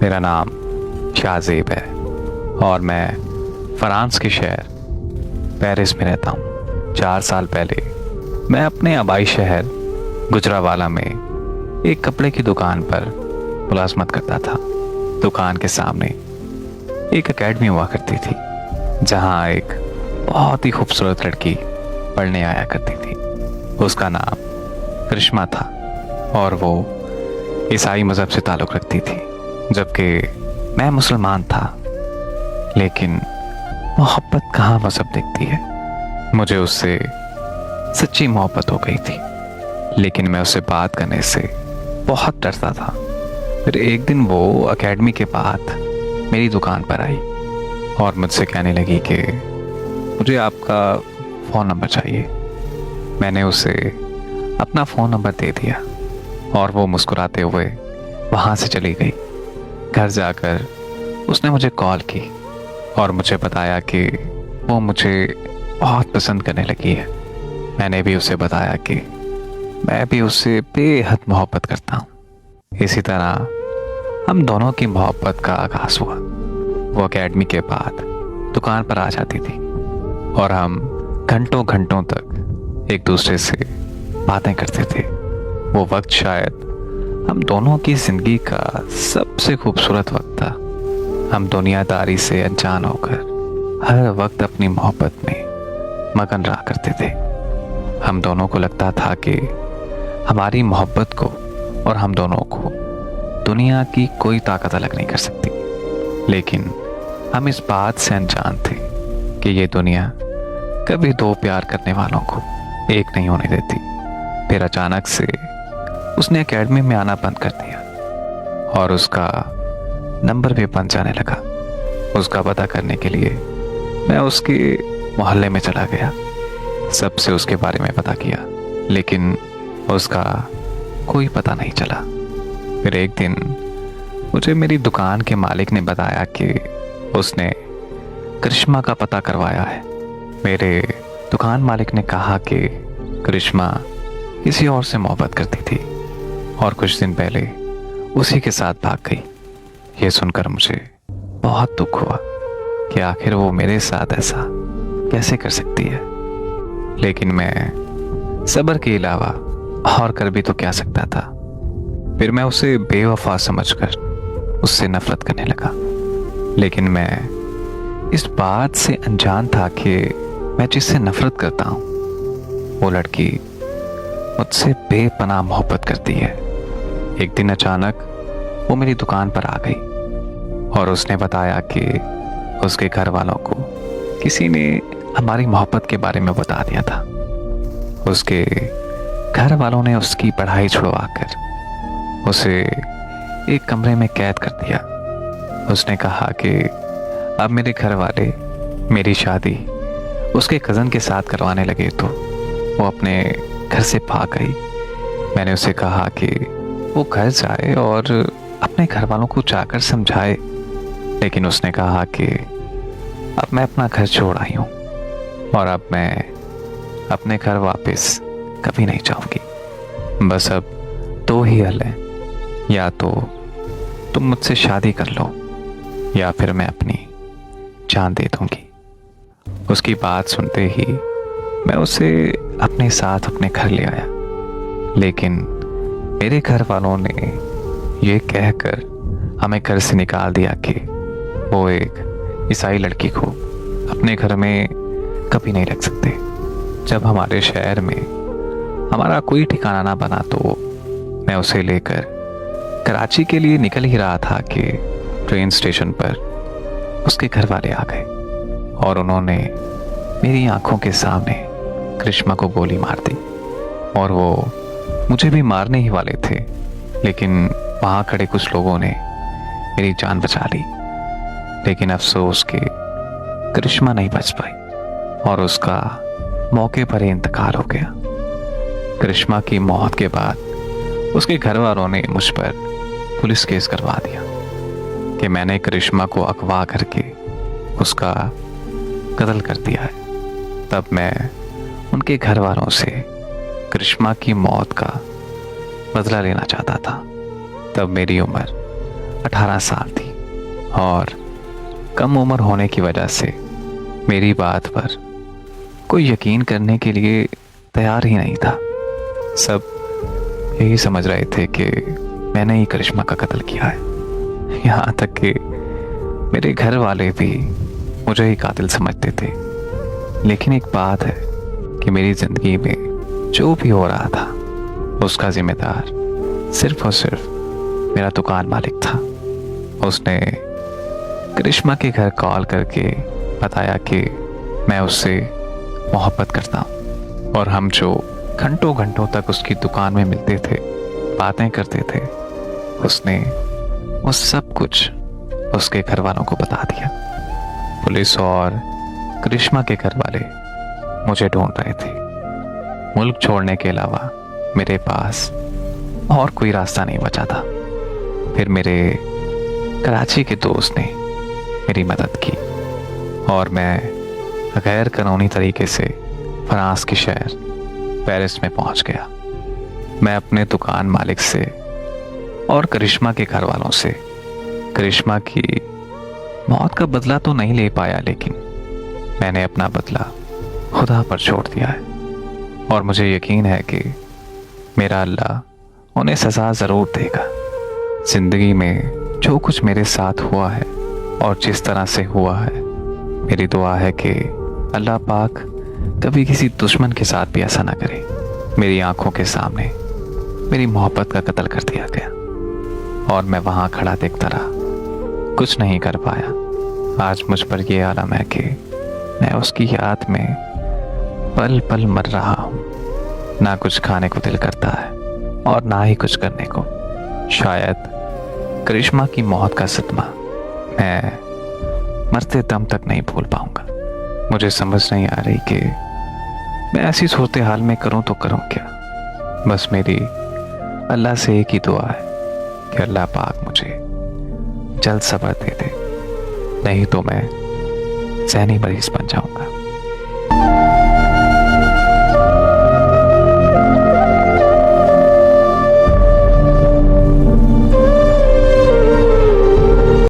मेरा नाम शाहज़ेब है और मैं फ्रांस के शहर पेरिस में रहता हूँ। 4 साल पहले मैं अपने आबाई शहर गुजरावाला में एक कपड़े की दुकान पर मुलाजमत करता था। दुकान के सामने एक एकेडमी हुआ करती थी जहाँ एक बहुत ही खूबसूरत लड़की पढ़ने आया करती थी। उसका नाम करिश्मा था और वो ईसाई मज़हब से ताल्लुक़ रखती थी, जबकि मैं मुसलमान था। लेकिन मोहब्बत कहाँ मज़हब देखती है। मुझे उससे सच्ची मोहब्बत हो गई थी, लेकिन मैं उससे बात करने से बहुत डरता था। फिर एक दिन वो एकेडमी के बाद मेरी दुकान पर आई और मुझसे कहने लगी कि मुझे आपका फ़ोन नंबर चाहिए। मैंने उसे अपना फ़ोन नंबर दे दिया और वो मुस्कुराते हुए वहाँ से चली गई। घर जाकर उसने मुझे कॉल की और मुझे बताया कि वो मुझे बहुत पसंद करने लगी है। मैंने भी उसे बताया कि मैं भी उससे बेहद मोहब्बत करता हूँ। इसी तरह हम दोनों की मोहब्बत का आगाज़ हुआ। वो एकेडमी के बाद दुकान पर आ जाती थी और हम घंटों घंटों तक एक दूसरे से बातें करते थे। वो वक्त शायद हम दोनों की ज़िंदगी का सबसे खूबसूरत वक्त था। हम दुनियादारी से अनजान होकर हर वक्त अपनी मोहब्बत में मगन रहा करते थे। हम दोनों को लगता था कि हमारी मोहब्बत को और हम दोनों को दुनिया की कोई ताकत अलग नहीं कर सकती। लेकिन हम इस बात से अनजान थे कि ये दुनिया कभी दो प्यार करने वालों को एक नहीं होने देती। फिर अचानक से उसने एकेडमी में आना बंद कर दिया और उसका नंबर भी बंद जाने लगा। उसका पता करने के लिए मैं उसके मोहल्ले में चला गया। सबसे उसके बारे में पता किया, लेकिन उसका कोई पता नहीं चला। फिर एक दिन मुझे मेरी दुकान के मालिक ने बताया कि उसने करिश्मा का पता करवाया है। मेरे दुकान मालिक ने कहा कि करिश्मा किसी और से मोहब्बत करती थी और कुछ दिन पहले उसी के साथ भाग गई। ये सुनकर मुझे बहुत दुख हुआ कि आखिर वो मेरे साथ ऐसा कैसे कर सकती है। लेकिन मैं सब्र के अलावा और कर भी तो क्या सकता था। फिर मैं उसे बेवफा समझकर उससे नफरत करने लगा। लेकिन मैं इस बात से अनजान था कि मैं जिससे नफरत करता हूँ वो लड़की मुझसे बेपनाह मोहब्बत करती है। एक दिन अचानक वो मेरी दुकान पर आ गई और उसने बताया कि उसके घर वालों को किसी ने हमारी मोहब्बत के बारे में बता दिया था। उसके घर वालों ने उसकी पढ़ाई छुड़वाकर उसे एक कमरे में कैद कर दिया। उसने कहा कि अब मेरे घर वाले मेरी शादी उसके कज़न के साथ करवाने लगे तो वो अपने घर से भाग गई। मैंने उसे कहा कि वो घर जाए और अपने घर वालों को जाकर समझाए, लेकिन उसने कहा कि अब मैं अपना घर छोड़ आई हूँ और अब मैं अपने घर वापस कभी नहीं जाऊंगी। बस अब दो ही हल हैं, या तो तुम मुझसे शादी कर लो या फिर मैं अपनी जान दे दूंगी। उसकी बात सुनते ही मैं उसे अपने साथ अपने घर ले आया, लेकिन मेरे घर वालों ने ये कहकर हमें घर से निकाल दिया कि वो एक ईसाई लड़की को अपने घर में कभी नहीं रख सकते। जब हमारे शहर में हमारा कोई ठिकाना ना बना तो मैं उसे लेकर कराची के लिए निकल ही रहा था कि ट्रेन स्टेशन पर उसके घर वाले आ गए और उन्होंने मेरी आंखों के सामने करिश्मा को गोली मार दी। और वो मुझे भी मारने ही वाले थे, लेकिन वहाँ खड़े कुछ लोगों ने मेरी जान बचा ली। लेकिन अफसोस कि करिश्मा नहीं बच पाई और उसका मौके पर ही इंतकाल हो गया। करिश्मा की मौत के बाद उसके घर वालों ने मुझ पर पुलिस केस करवा दिया कि मैंने करिश्मा को अगवा करके उसका कत्ल कर दिया है। तब मैं उनके घर वालों से करिश्मा की मौत का बदला लेना चाहता था। तब मेरी उम्र 18 साल थी और कम उम्र होने की वजह से मेरी बात पर कोई यकीन करने के लिए तैयार ही नहीं था। सब यही समझ रहे थे कि मैंने ही करिश्मा का कत्ल किया है। यहाँ तक कि मेरे घर वाले भी मुझे ही कातिल समझते थे। लेकिन एक बात है कि मेरी जिंदगी में जो भी हो रहा था उसका जिम्मेदार सिर्फ और सिर्फ मेरा दुकान मालिक था। उसने करिश्मा के घर कॉल करके बताया कि मैं उससे मोहब्बत करता हूँ और हम जो घंटों घंटों तक उसकी दुकान में मिलते थे, बातें करते थे, उसने वो सब कुछ उसके घर वालों को बता दिया। पुलिस और करिश्मा के घर वाले मुझे ढूंढ रहे थे। मुल्क छोड़ने के अलावा मेरे पास और कोई रास्ता नहीं बचा था। फिर मेरे कराची के दोस्त ने मेरी मदद की और मैं गैर कानूनी तरीके से फ्रांस के शहर पेरिस में पहुंच गया। मैं अपने दुकान मालिक से और करिश्मा के घर वालों से करिश्मा की मौत का बदला तो नहीं ले पाया, लेकिन मैंने अपना बदला खुदा पर छोड़ दिया है और मुझे यकीन है कि मेरा अल्लाह उन्हें सज़ा ज़रूर देगा। ज़िंदगी में जो कुछ मेरे साथ हुआ है और जिस तरह से हुआ है, मेरी दुआ है कि अल्लाह पाक कभी किसी दुश्मन के साथ भी ऐसा ना करे। मेरी आंखों के सामने मेरी मोहब्बत का कत्ल कर दिया गया और मैं वहां खड़ा देखता रहा, कुछ नहीं कर पाया। आज मुझ पर यह आलम है कि मैं उसकी याद में पल पल मर रहा हूँ। ना कुछ खाने को दिल करता है और ना ही कुछ करने को। शायद करिश्मा की मौत का सदमा मैं मरते दम तक नहीं भूल पाऊंगा। मुझे समझ नहीं आ रही कि मैं ऐसी सूरत हाल में करूं तो करूं क्या। बस मेरी अल्लाह से एक ही दुआ है कि अल्लाह पाक मुझे जल्द सब्र दे दे, नहीं तो मैं ज़हनी मरीज बन जाऊंगा।